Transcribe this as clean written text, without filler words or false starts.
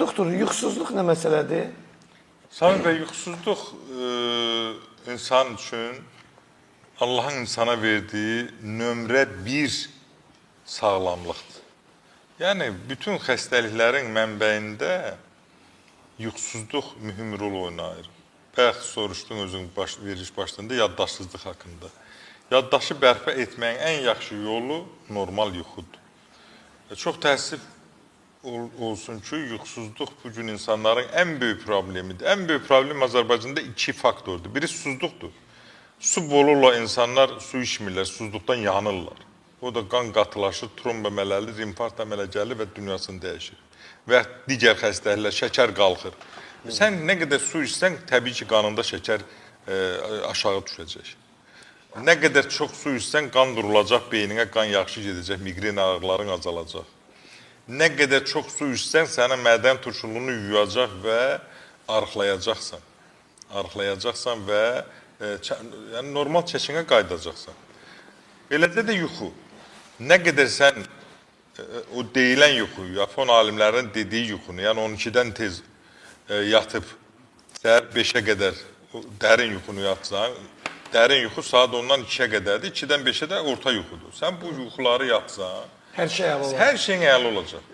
Doktor, yuxusuzluq nə məsələdir? Sami bəy, yuxusuzluq insan üçün Allahın insana verdiyi nömrə 1 sağlamlıqdır. Yəni, bütün xəstəliklərin mənbəyində yuxusuzluq mühüm rol oynayır. Bayaq soruşdun özün veriliş başlarında yaddaşsızlıq haqqında. Yaddaşı bərpa etməyin ən yaxşı yolu normal yuxudur. Çox təəssüf olsun ki, yuxusuzluq bugün insanların ən böyük problemidir. Ən böyük problem Azərbaycanda 2 faktordur. Biri susuzluqdur. Su bolurla insanlar su içmirlər, susuzluqdan yanırlar. O da qan qatılaşır, tromb əmələli, infarkt əmələ gəlir və dünyasını dəyişir. Və digər xəstəliklər, şəkər qalxır. Sən nə qədər su içsən, təbii ki, qanında şəkər aşağı düşəcək. Nə qədər çox su içsən, qan durulacaq, beyninə qan yaxşı gedəcək, miqren ağrıların azalacaq. Nə qədər çox su içsən, sənin mədən turşuluğunu yuyacaq və arıqlayacaqsan. Arıqlayacaqsan və yəni, normal çəkinə qaydacaqsan. Eləcə də yuxu. Nə qədər sən o deyilən yuxu, Yapon alimlərinin dediyi yuxunu, yəni 12-dən tez yatıb, səhər 5-ə qədər dərin yuxunu yatsan, dərin yuxu saat 10-dan 2-ə qədərdir, 2-dən 5-ə də orta yuxudur. Sən bu yuxuları yatsan, Hər şey əla olacaq. Hər şeyin əla olacaq.